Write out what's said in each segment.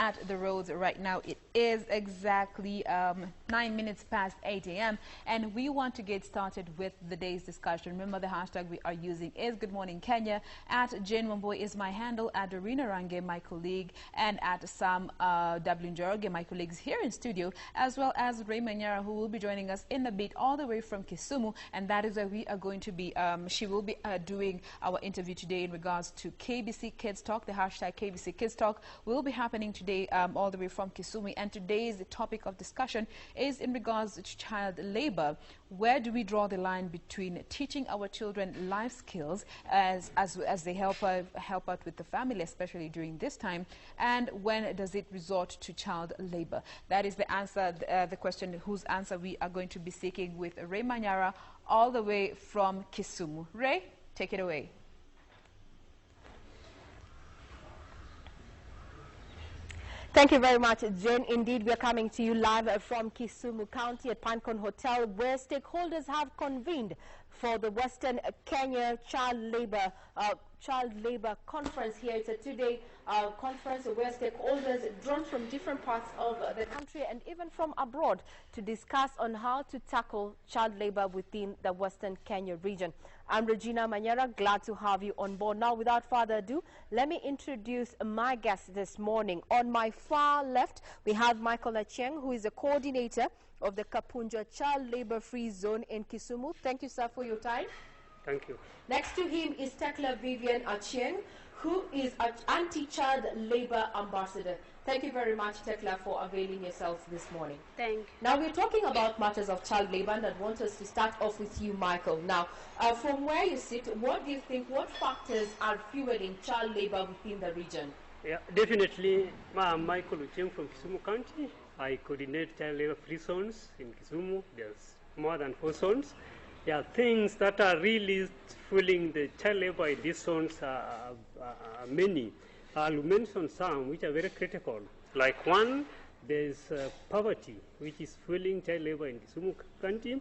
at the roads right now. It is exactly 9 minutes past 8 a.m. and we want to get started with the day's discussion. Remember, the hashtag we are using is GoodMorningKenya. At Jane Wamboy is my handle, at Regina Manyara, my colleague, and at Sam W. Njoroge, my colleagues here in studio, as well as Regina Manyara, who will be joining us in a bit all the way from Kisumu, and that is where we are going to be. She will be doing our interview today in regards to KBC Kids Talk. The hashtag KBC Kids Talk will be happening today all the way from Kisumu, and today's topic of discussion is in regards to child labor. Where do we draw the line between teaching our children life skills as they help out with the family, especially during this time, and when does it resort to child labor? That is the answer, the question whose answer we are going to be seeking with Regina Manyara all the way from Kisumu. Ray, take it away. Thank you very much, Jen. Indeed, we are coming to you live from Kisumu County at Pinecone Hotel, where stakeholders have convened for the Western Kenya Child Labor Conference here. It's a two-day conference where stakeholders drawn from different parts of the country and even from abroad to discuss on how to tackle child labor within the Western Kenya region. I'm Regina Manyara, glad to have you on board. Now, without further ado, let me introduce my guest this morning. On my far left, we have Michael Achieng, who is a coordinator of the Kapunja Child Labor Free Zone in Kisumu. Thank you, sir, for your time. Thank you. Next to him is Tekla Vivian Achieng, who is an anti-child labor ambassador. Thank you very much, Tekla, for availing yourself this morning. Thank you. Now, we're talking about matters of child labor, and I want us to start off with you, Michael. Now, from where you sit, what do you think, what factors are fueling child labor within the region? Yeah, definitely. I'm Michael Achieng from Kisumu County. I coordinate child labor free zones in Kisumu. There's more than 4 zones. There are things that are really fueling the child labor in these zones are many. I'll mention some which are very critical. Like one, there's poverty, which is fueling child labor in Kisumu County.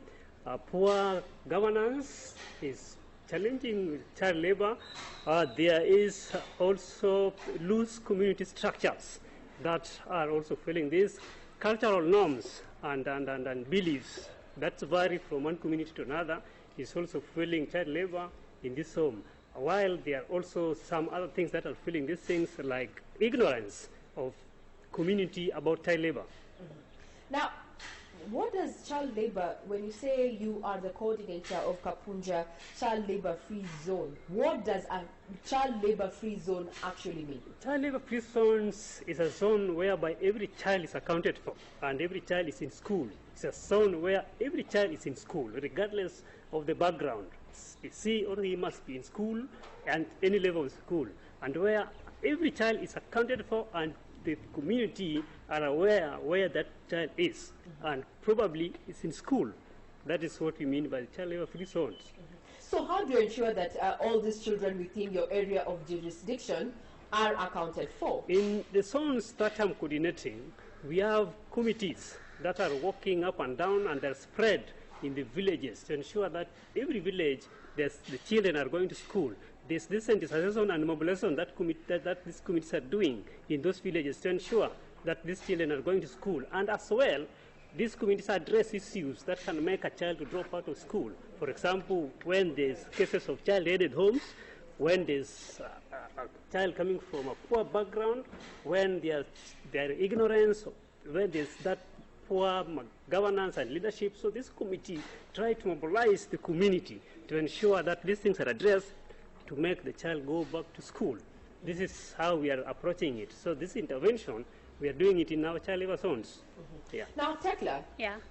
Poor governance is challenging child labor. There is also loose community structures that are also fueling this. Cultural norms and beliefs that vary from one community to another is also fueling child labor in this home. While there are also some other things that are fueling these things, like ignorance of community about child labor. Now, what does child labor, when you say you are the coordinator of Kapunja Child Labor Free Zone, what does a child labor free zone actually mean? Child labor free zones is a zone whereby every child is accounted for and every child is in school. It's a zone where every child is in school, regardless of the background. He or he must be in school and any level of school, and where every child is accounted for and the community are aware where that child is and probably is in school. That is what we mean by child labor free zones. So how do you ensure that all these children within your area of jurisdiction are accounted for? In the zones that I'm coordinating, we have committees that are walking up and down and they're spread in the villages to ensure that every village the children are going to school. There's this sensitization and mobilization that these committees are doing in those villages to ensure that these children are going to school. And as well, these committees address issues that can make a child to drop out of school. For example, when there's cases of child-headed homes, when there's a child coming from a poor background, when there's ignorance, when there's that poor governance and leadership. So this committee try to mobilize the community to ensure that these things are addressed to make the child go back to school. This is how we are approaching it. So this intervention, we are doing it in our child labor zones. Yeah. Now, Tekla,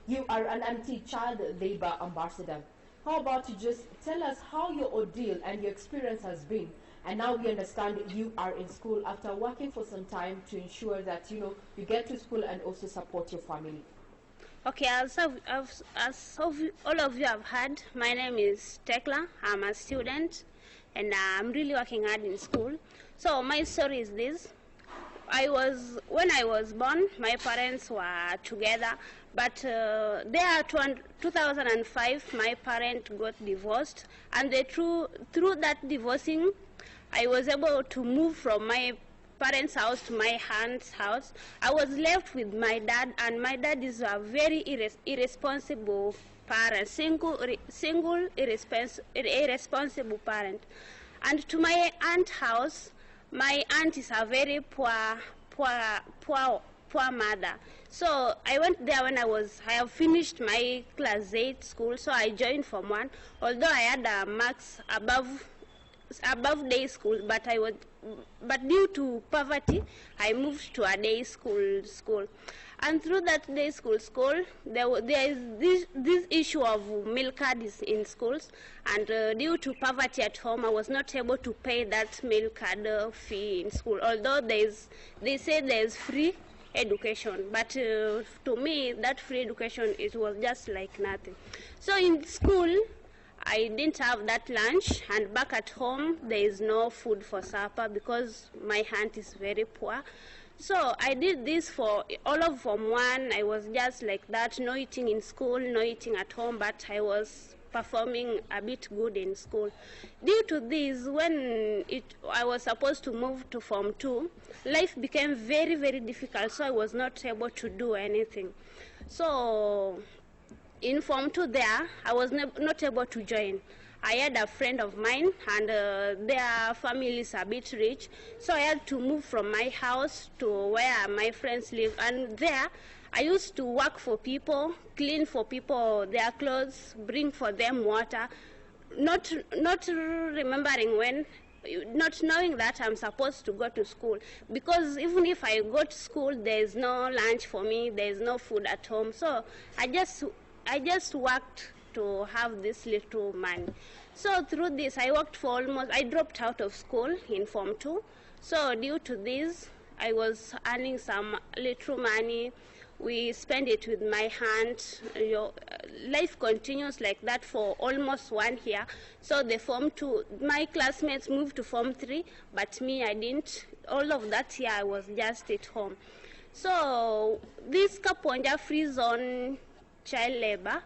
you are an anti-child labor ambassador. How about you just tell us how your ordeal and your experience has been? And now we understand that you are in school after working for some time to ensure that, you get to school and also support your family. Okay, as all of you have heard, my name is Tekla. I'm a student and I'm really working hard in school. So my story is this. When I was born, my parents were together, but there 2005, my parent got divorced, and through that divorcing, I was able to move from my parents' house to my aunt's house. I was left with my dad, and my dad is a very irresponsible parent, irresponsible parent. And to my aunt's house, my aunt is a very poor mother. So I went there when I have finished my class 8 school, so I joined Form 1, although I had a marks above day school, but due to poverty, I moved to a day school. And through that day school, there is this issue of milk cards in schools, and due to poverty at home, I was not able to pay that milk card fee in school, although they say there's free education, but to me, that free education, it was just like nothing. So in school, I didn't have that lunch, and back at home, there is no food for supper because my aunt is very poor. So I did this for all of Form 1. I was just like that, no eating in school, no eating at home, but I was performing a bit good in school. Due to this, when I was supposed to move to Form 2, life became very, very difficult, so I was not able to do anything. So in Form 2 there, I was not able to join. I had a friend of mine, and their family is a bit rich, so I had to move from my house to where my friends live. And there, I used to work for people, clean for people their clothes, bring for them water, not remembering when, not knowing that I'm supposed to go to school. Because even if I go to school, there is no lunch for me, there is no food at home. So I just worked to have this little money. So through this, I worked for I dropped out of school in Form 2. So due to this, I was earning some little money. We spent it with my aunt. Life continues like that for almost 1 year. So the Form 2, my classmates moved to Form 3, but me, I didn't. All of that year, I was just at home. So this Kaponja Free Zone Child Labor,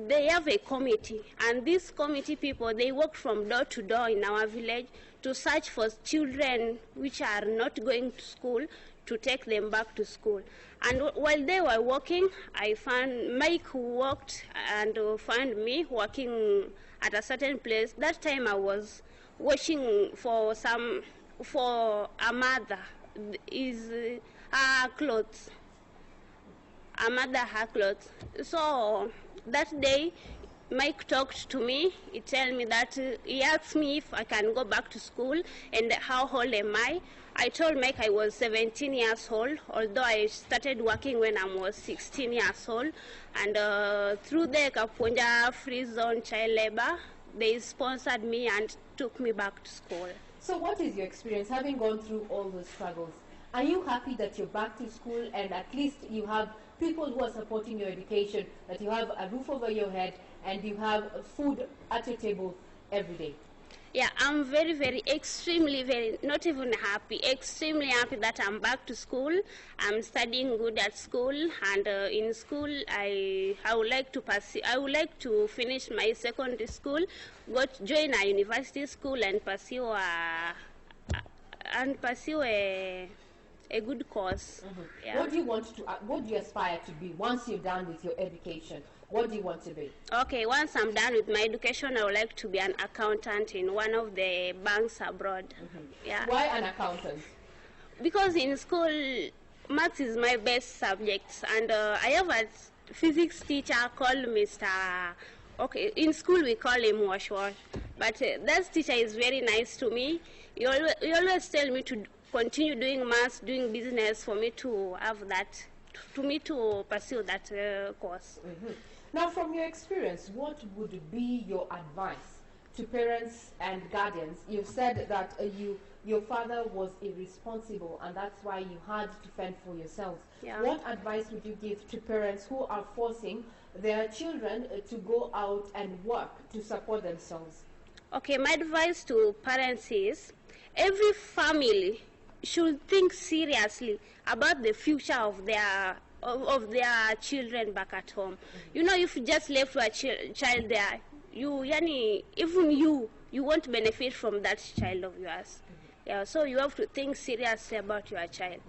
they have a committee, and this committee people, they work from door to door in our village to search for children which are not going to school, to take them back to school. And while they were working, I found Mike, who worked, and found me working at a certain place. That time I was washing for a mother, her clothes. A mother, her clothes. So that day, Mike talked to me. He told me that he asked me if I can go back to school and how old am I. I told Mike I was 17 years old, although I started working when I was 16 years old. And through the Kaponja Free Zone Child Labor, they sponsored me and took me back to school. So what is your experience having gone through all those struggles? Are you happy that you're back to school and at least you have people who are supporting your education, that you have a roof over your head and you have food at your table every day? Yeah, I'm very, very, extremely, not even happy, extremely happy that I'm back to school. I'm studying good at school, and in school I would like to finish my secondary school, join a university school and pursue a good course. Mm-hmm. Yeah. What do you aspire to be once you're done with your education? What do you want to be? Okay, once I'm done with my education, I would like to be an accountant in one of the banks abroad. Mm-hmm. Yeah. Why an accountant? Because in school, maths is my best subject, and I have a physics teacher called Mr. Okay, in school we call him Wash Wash, but that teacher is very nice to me. He always tell me to continue doing maths, doing business, for me to have that, to pursue that course. Mm-hmm. Now, from your experience, what would be your advice to parents and guardians? You've said that your father was irresponsible, and that's why you had to fend for yourselves. Yeah. What advice would you give to parents who are forcing their children to go out and work to support themselves? Okay, my advice to parents is every family should think seriously about the future of their children back at home. Mm-hmm. You know, if you just left your child there, even you won't benefit from that child of yours. Mm-hmm. Yeah, so you have to think seriously about your child.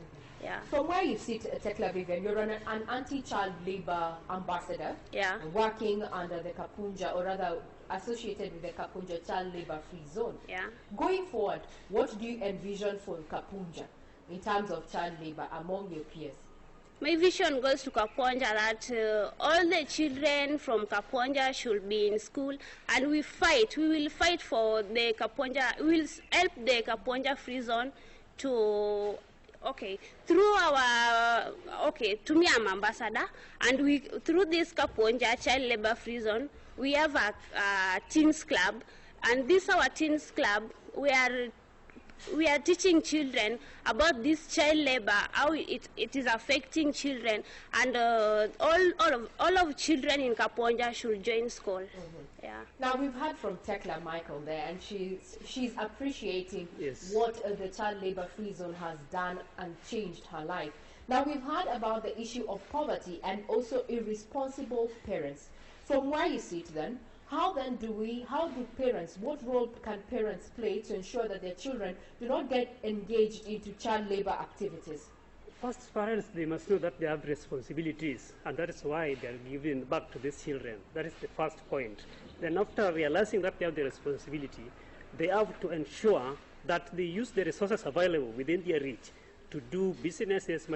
Yeah. From where you sit, Tekla Vivian, you're an anti-child labor ambassador. Yeah. Working under the Kapunja, or rather associated with the Kapunja Child Labor Free Zone. Yeah. Going forward, what do you envision for Kapunja in terms of child labor among your peers? My vision goes to Kaponja that all the children from Kaponja should be in school, and we will fight for the Kaponja, we will help the Kaponja Free Zone to, through our, to me I'm ambassador, and through this Kaponja Child Labor Free Zone, we have a teens club, and this our teens club, we are teaching children about this child labor, how it is affecting children, and all of children in Kaponja should join school. Yeah. Now we've heard from Tekla Michael there, and she's appreciating Yes. what the Child Labor Free Zone has done and changed her life. Now we've heard about the issue of poverty and also irresponsible parents. From where you sit then, how do parents, what role can parents play to ensure that their children do not get engaged into child labor activities? First, parents, they must know that they have responsibilities, and that is why they are giving back to these children. That is the first point. Then after realizing that they have the responsibility, they have to ensure that they use the resources available within their reach to do businesses,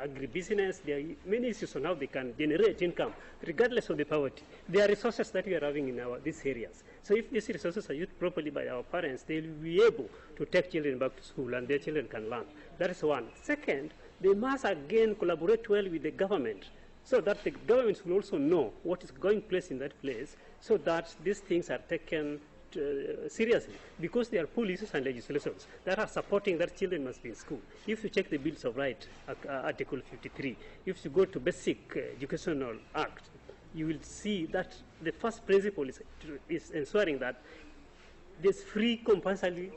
agribusiness. There are many issues on how they can generate income, regardless of the poverty. There are resources that we are having in these areas. So if these resources are used properly by our parents, they will be able to take children back to school, and their children can learn. That is one. Second, they must again collaborate well with the government, so that the government will also know what is going place in that place, so that these things are taken seriously, because there are policies and legislations that are supporting that children must be in school. If you check the Bills of Rights, Article 53, if you go to Basic Educational Act, you will see that the first principle is ensuring that there's free compulsory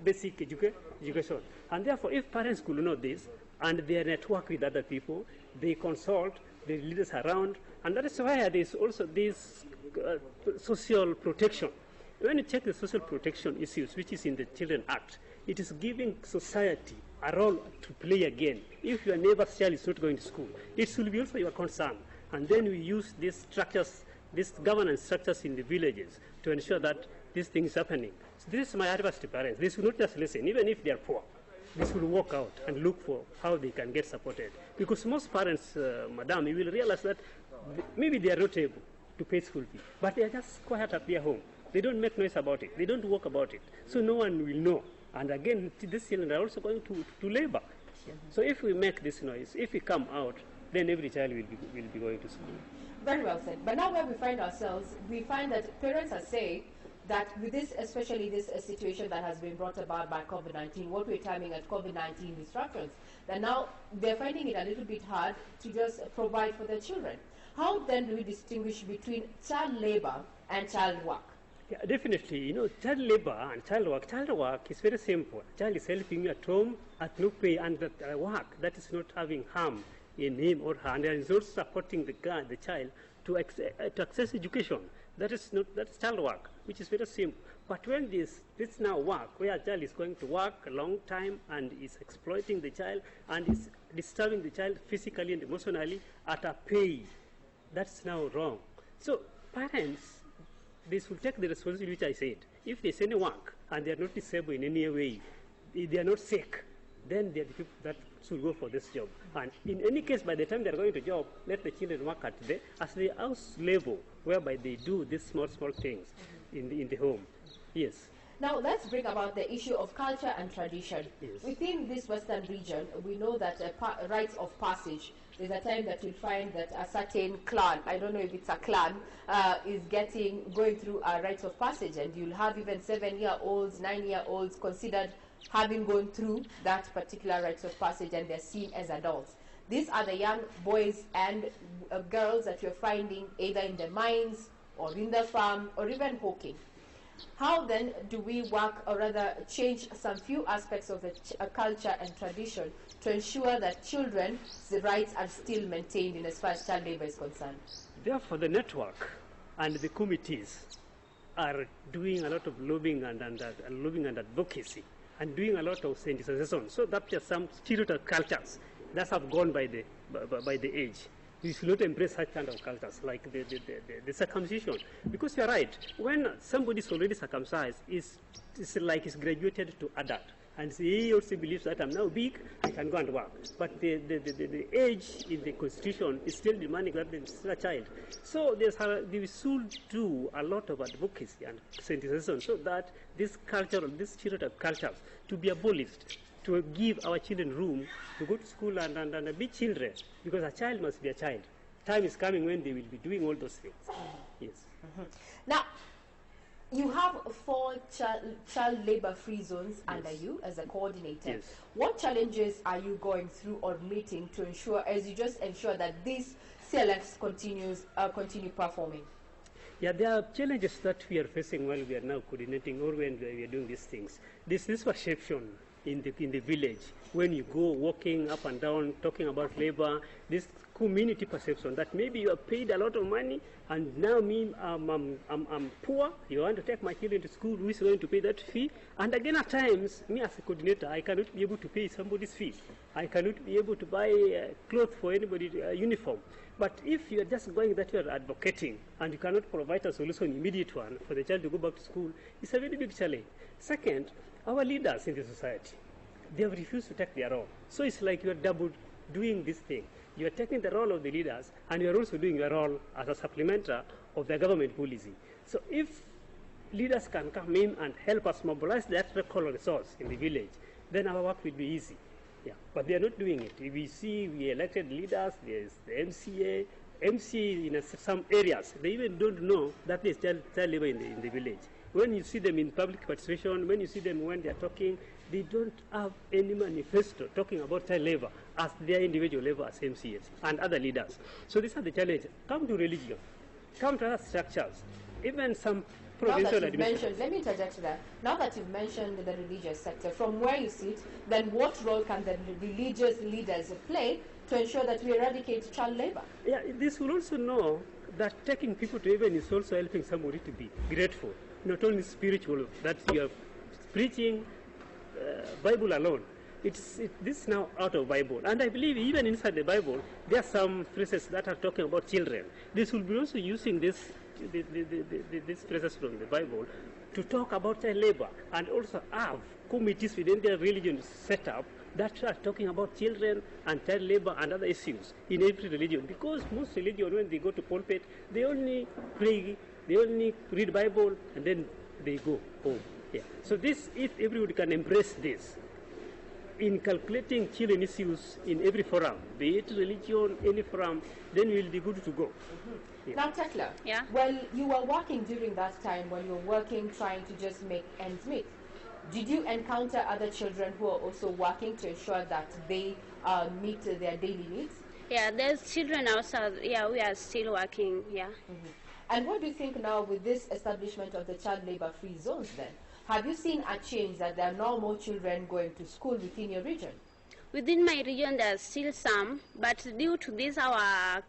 basic education. And therefore, if parents could know this, and they network with other people, they consult the leaders around, and that is why there's also this social protection. When you check the social protection issues, which is in the Children Act, it is giving society a role to play again. If your neighbor's child is not going to school, it should be also your concern. And then we use these structures, these governance structures in the villages to ensure that this thing is happening. So this is my advice to parents. They should not just listen, even if they are poor. They should walk out and look for how they can get supported. Because most parents, madam, you will realize that maybe they are not able to pay school fee, but they are just quiet at their home. They don't make noise about it. They don't work about it. So no one will know. And again, these children are also going to labor. So if we make this noise, if we come out, then every child will be going to school. Very well said. But now where we find ourselves, we find that parents are saying that with this, especially this situation that has been brought about by COVID-19, what we're terming as COVID-19 disruptions, that now they're finding it a little bit hard to just provide for their children. How then do we distinguish between child labor and child work? Yeah, definitely. Child labor and child work is very simple. Child is helping you at home at no pay, and that work that is not having harm in him or her, and is also supporting the child to access education. That is child work, which is very simple. But when this now work, where a child is going to work a long time and is exploiting the child and is disturbing the child physically and emotionally at a pay, that's now wrong. So parents, they should take the responsibility which I said. If there's any work and they are not disabled in any way, they are not sick, then they are the people that should go for this job. And in any case, by the time they are going to job, let the children work at the house level, whereby they do these small things in the home. Yes. Now let's bring about the issue of culture and tradition. Yes. Within this western region, we know that rites of passage, there's a time that you'll find that a certain clan, I don't know if it's a clan, is going through a rites of passage, and you'll have even 7-year-olds, 9-year-olds considered having gone through that particular rites of passage, and they're seen as adults. These are the young boys and girls that you're finding either in the mines or in the farm or even hawking. How then do we work, or rather change some few aspects of the culture and tradition to ensure that children's rights are still maintained in as far as child labor is concerned? Therefore, the network and the committees are doing a lot of lobbying and advocacy and doing a lot of sensitization. So that there are some stereotype cultures that have gone by the age. We should not embrace such kind of cultures like the circumcision. Because you're right, when somebody is already circumcised, it's like he's graduated to adult. And he also believes that I'm now big, I can go and work. But the age in the constitution is still demanding that they're still a child. So we should do a lot of advocacy and sensitization so that this culture, these stereotype cultures, to be abolished, to give our children room to go to school and be children, because a child must be a child. Time is coming when they will be doing all those things. Yes. Now, you have 4 child labor-free zones under you as a coordinator. Yes. What challenges are you going through or meeting to ensure, as you just ensure that these CLFs continue performing? Yeah, there are challenges that we are facing while we are now coordinating or when we are doing these things. This perception in the village, when you go walking up and down talking about labor, this community perception that maybe you are paid a lot of money and now me, I'm poor, you want to take my children to school, who is going to pay that fee? And again at times, me as a coordinator, I cannot be able to pay somebody's fee. I cannot be able to buy clothes for anybody, uniform. But if you are just going that you are advocating and you cannot provide a solution, immediate one, for the child to go back to school, it's a very big challenge. Second, our leaders in the society, they have refused to take their role. So it's like you are double doing this thing. You are taking the role of the leaders and you are also doing your role as a supplementer of the government policy. So if leaders can come in and help us mobilize that local resource in the village, then our work will be easy. Yeah, but they are not doing it. We see we elected leaders, there's the MCA in some areas, they even don't know that there's child labor in the village. When you see them in public participation, when you see them when they're talking, they don't have any manifesto talking about child labor as their individual labor as MCAs and other leaders. So these are the challenges. Come to religion, come to other structures, even some provincial administration. Let me interject to that. Now that you've mentioned the religious sector, from where you sit, then what role can the religious leaders play to ensure that we eradicate child labor? Yeah, this will also know that taking people to heaven is also helping somebody to be grateful. Not only spiritual, that you are preaching Bible alone. This is now out of Bible. And I believe even inside the Bible, there are some phrases that are talking about children. This will be also using these phrases from the Bible to talk about child labor and also have committees within their religion set up that are talking about children and child labor and other issues in every religion. Because most religions, when they go to pulpit, they only pray, they only read Bible, and then they go home. Yeah. So this, if everybody can embrace this, in calculating children issues in every forum, be it religion, any forum, then we will be good to go. Yeah. Now, Tekla, well, you were working during that time when you were working, trying to just make ends meet. Did you encounter other children who are also working to ensure that they meet their daily needs? Yeah, there's children outside. Yeah, we are still working. Yeah. And what do you think now with this establishment of the child labor-free zones then? Have you seen a change that there are now more children going to school within your region? Within my region, there are still some, but due to this our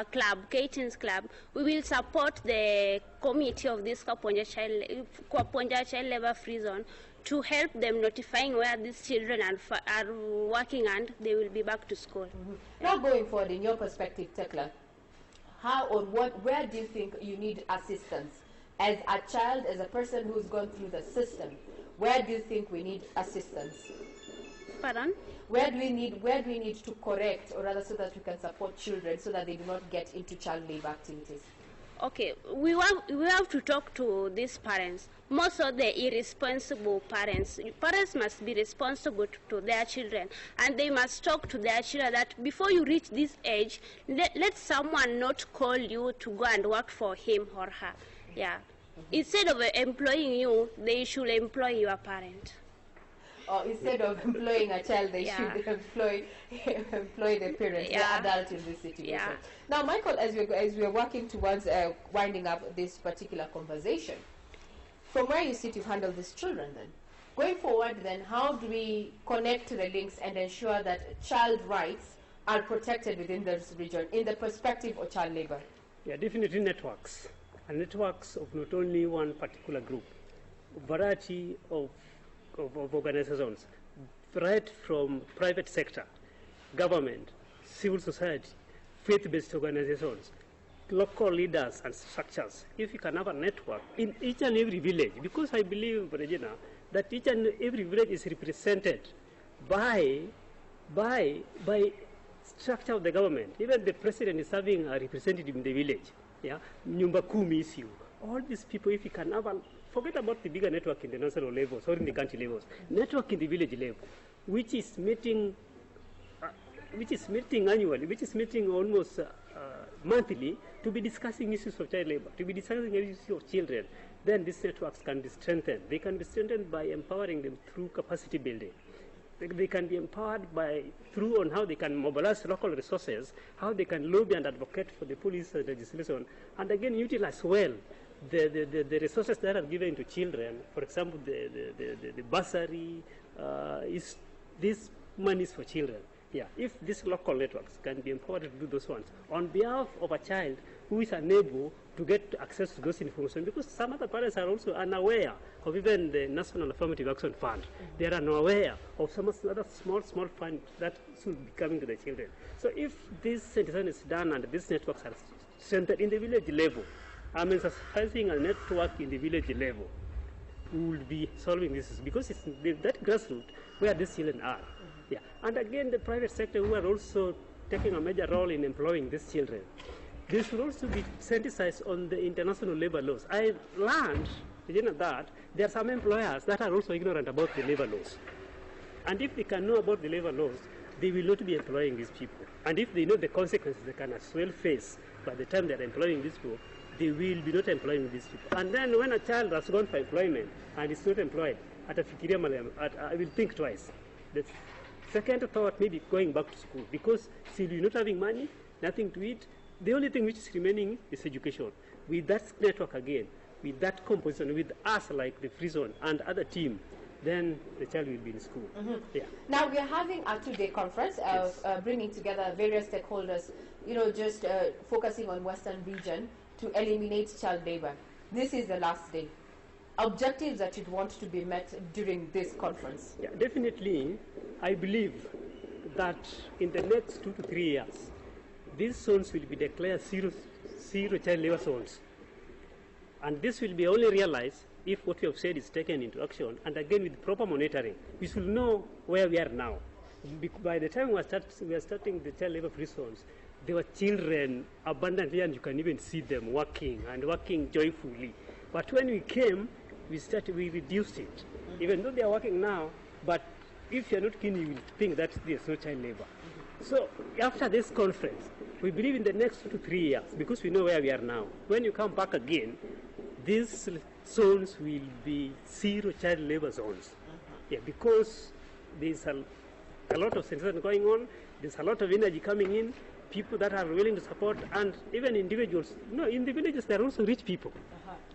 club, K-Teens Club, we will support the committee of this Kwaponja Child Labor Free Zone to help them notifying where these children are working and they will be back to school. Now going forward, in your perspective, Tekla, how or where do you think you need assistance? As a child, as a person who's gone through the system, where do you think we need assistance? Pardon? Where do we need to correct, or rather so that we can support children so that they do not get into child labor activities? Okay, we have to talk to these parents. Most of the irresponsible parents must be responsible to their children, and they must talk to their children that before you reach this age, let someone not call you to go and work for him or her. Yeah. Instead of employing you, they should employ your parent. Or instead of employing a child, they should employ the parents, the adult in this situation. Yeah. Now, Michael, as we are working towards winding up this particular conversation, from where you sit, you've handled these children then. Going forward then, how do we connect to the links and ensure that child rights are protected within this region in the perspective of child labor? Yeah, definitely networks. And networks of not only one particular group, a variety of of organizations, right from private sector, government, civil society, faith-based organizations, local leaders and structures. If you can have a network in each and every village, because I believe, Regina, that each and every village is represented by structure of the government. Even the president is having a representative in the village. Yeah, Nyumba Kumi issue. All these people, if you can have forget about the bigger network in the national levels or in the country levels, network in the village level, which is meeting annually, which is meeting almost monthly, to be discussing issues of child labor, to be discussing issues of children, then these networks can be strengthened. They can be strengthened by empowering them through capacity building. They can be empowered through on how they can mobilize local resources, how they can lobby and advocate for the police legislation, and again utilize well the resources that are given to children. For example, the bursary, this money is for children. Yeah, if these local networks can be empowered to do those ones on behalf of a child who is unable to get access to those information, because some other parents are also unaware of even the National Affirmative Action Fund. They are unaware of some other small fund that should be coming to the children. So if this sensitization is done and these networks are strengthened in the village level, I mean, exercising a network in the village level, we will be solving this, because it's that grassroots where these children are. Yeah. And again, the private sector, who are also taking a major role in employing these children, this should also be sensitized on the international labor laws. I learned that there are some employers that are also ignorant about the labor laws. And if they can know about the labor laws, they will not be employing these people. And if they know the consequences they can as well face by the time they are employing these people, they will be not employing these people. And then when a child has gone for employment and is not employed, I will think twice. The second thought, maybe going back to school, because still you're not having money, nothing to eat. The only thing which is remaining is education. With that network again, with that composition, with us like the Free Zone and other team, then the child will be in school. Yeah. Now we are having a two-day conference of bringing together various stakeholders, just focusing on Western region to eliminate child labor. This is the last day. Objectives that you'd want to be met during this conference? Yeah, definitely, I believe that in the next 2 to 3 years, these zones will be declared zero child labor zones. And this will be only realized if what we have said is taken into action, and again with proper monitoring. We should know where we are now. By the time we are starting the child labor free zones, there were children abundantly, and you can even see them working and working joyfully. But when we came, we reduced it. Even though they are working now, but if you're not keen, you will think that there's no child labor. So after this conference, we believe in the next 2 to 3 years, because we know where we are now. When you come back again, these zones will be zero child labor zones. Yeah, because there's a lot of sensation going on, there's a lot of energy coming in, people that are willing to support, and even individuals. In the villages, there are also rich people.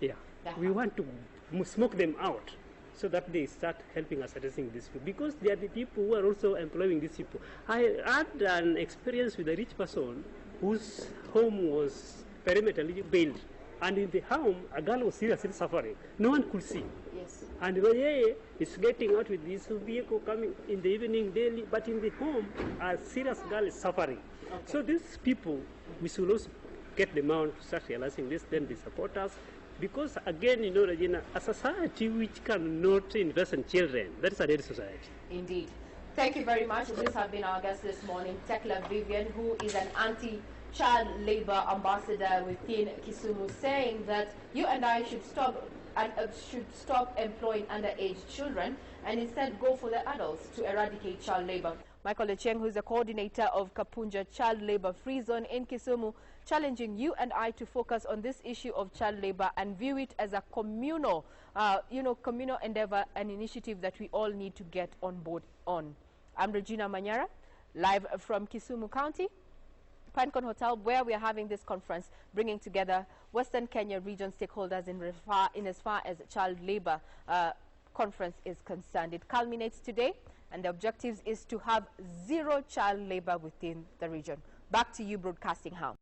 Yeah, we want to smoke them out, so that they start helping us addressing these people, because they are the people who are also employing these people. I had an experience with a rich person whose home was perimeterally built, and in the home, a girl was seriously suffering. No one could see. Yes. And it's getting out with this vehicle coming in the evening daily, but in the home, a serious girl is suffering. Okay. So these people, we should also get them out to start realizing this, then they support us. Because again, Regina, a society which cannot invest in children, that is a dead society. Indeed. Thank you very much. This has been our guest this morning, Tekla Vivian, who is an anti-child labor ambassador within Kisumu, saying that you and I should stop employing underage children and instead go for the adults to eradicate child labor. Michael Echeng, who is the coordinator of Kapunja Child Labor Free Zone in Kisumu, challenging you and I to focus on this issue of child labor and view it as a communal endeavor, an initiative that we all need to get on board on. I'm Regina Manyara, live from Kisumu County, Pancon Hotel, where we are having this conference, bringing together Western Kenya region stakeholders in as far as child labor conference is concerned. It culminates today, and the objective is to have zero child labor within the region. Back to you, Broadcasting House.